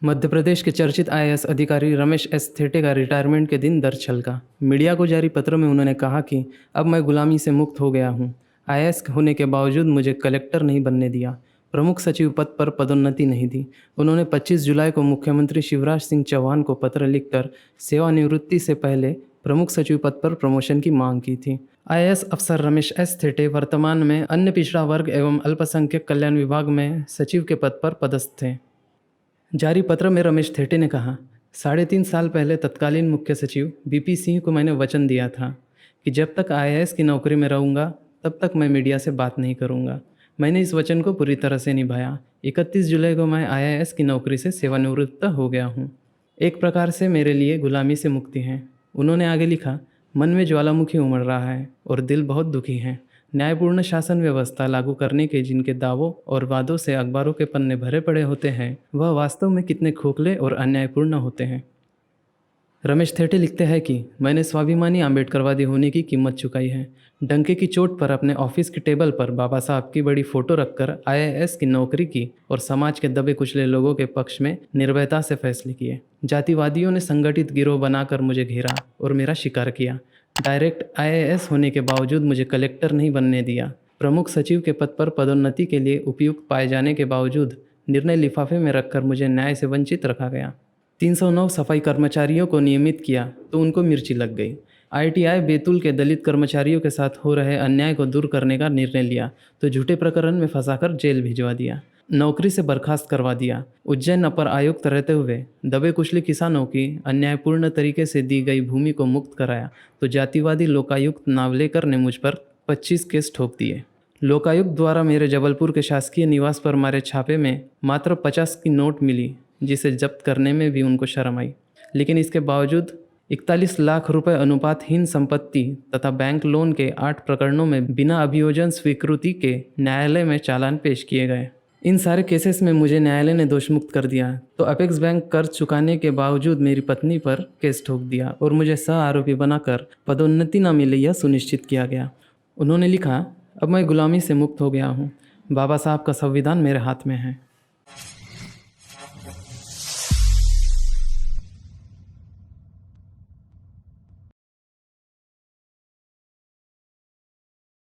मध्य प्रदेश के चर्चित आईएएस अधिकारी रमेश एस थेटे का रिटायरमेंट के दिन दर्द छलका। मीडिया को जारी पत्र में उन्होंने कहा कि अब मैं गुलामी से मुक्त हो गया हूं। आईएएस होने के बावजूद मुझे कलेक्टर नहीं बनने दिया, प्रमुख सचिव पद पर पदोन्नति नहीं दी। उन्होंने 25 जुलाई को मुख्यमंत्री शिवराज सिंह चौहान को पत्र लिखकर सेवानिवृत्ति से पहले प्रमुख सचिव पद पर प्रमोशन की मांग की थी। आईएएस अफसर रमेश एस थेटे वर्तमान में अन्य पिछड़ा वर्ग एवं अल्पसंख्यक कल्याण विभाग में सचिव के पद पर पदस्थ थे। जारी पत्र में रमेश थेटे ने कहा, 3.5 साल पहले तत्कालीन मुख्य सचिव बीपी सिंह को मैंने वचन दिया था कि जब तक आईएएस की नौकरी में रहूँगा तब तक मैं मीडिया से बात नहीं करूँगा। मैंने इस वचन को पूरी तरह से निभाया। 31 जुलाई को मैं आईएएस की नौकरी से सेवानिवृत्त हो गया हूँ। एक प्रकार से मेरे लिए गुलामी से मुक्ति है। उन्होंने आगे लिखा, मन में ज्वालामुखी उमड़ रहा है और दिल बहुत दुखी है। न्यायपूर्ण शासन व्यवस्था लागू करने के जिनके दावों और वादों से अखबारों के पन्ने भरे पड़े होते हैं, वह वास्तव में कितने खोखले और अन्यायपूर्ण होते हैं। रमेश थेटे लिखते हैं कि मैंने स्वाभिमानी आम्बेडकरवादी होने की कीमत चुकाई है। डंके की चोट पर अपने ऑफिस की टेबल पर बाबा साहब की बड़ी फ़ोटो रखकर आईएएस की नौकरी की और समाज के दबे कुचले लोगों के पक्ष में निर्भयता से फैसले किए। जातिवादियों ने संगठित गिरोह बनाकर मुझे घेरा और मेरा शिकार किया। डायरेक्ट आईएएस होने के बावजूद मुझे कलेक्टर नहीं बनने दिया। प्रमुख सचिव के पद पर पदोन्नति के लिए उपयुक्त पाए जाने के बावजूद निर्णय लिफाफे में रखकर मुझे न्याय से वंचित रखा गया। 309 सफाई कर्मचारियों को नियमित किया तो उनको मिर्ची लग गई। आईटीआई बैतूल के दलित कर्मचारियों के साथ हो रहे अन्याय को दूर करने का निर्णय लिया तो झूठे प्रकरण में फंसाकर जेल भिजवा दिया। नौकरी से बर्खास्त करवा दिया। उज्जैन अपर आयुक्त रहते हुए दबे कुचले किसानों की अन्यायपूर्ण तरीके से दी गई भूमि को मुक्त कराया तो जातिवादी लोकायुक्त नावलेकर ने मुझ पर 25 केस ठोक दिए। लोकायुक्त द्वारा मेरे जबलपुर के शासकीय निवास पर मारे छापे में मात्र 50 की नोट मिली, जिसे जब्त करने में भी उनको शर्म आई। लेकिन इसके बावजूद 41 लाख रुपए अनुपातहीन संपत्ति तथा बैंक लोन के 8 प्रकरणों में बिना अभियोजन स्वीकृति के न्यायालय में चालान पेश किए गए। इन सारे केसेस में मुझे न्यायालय ने दोषमुक्त कर दिया तो अपेक्स बैंक कर्ज चुकाने के बावजूद मेरी पत्नी पर केस ठोक दिया और मुझे सह आरोपी बनाकर पदोन्नति न मिले यह सुनिश्चित किया गया। उन्होंने लिखा, अब मैं गुलामी से मुक्त हो गया हूँ। बाबा साहब का संविधान मेरे हाथ में है।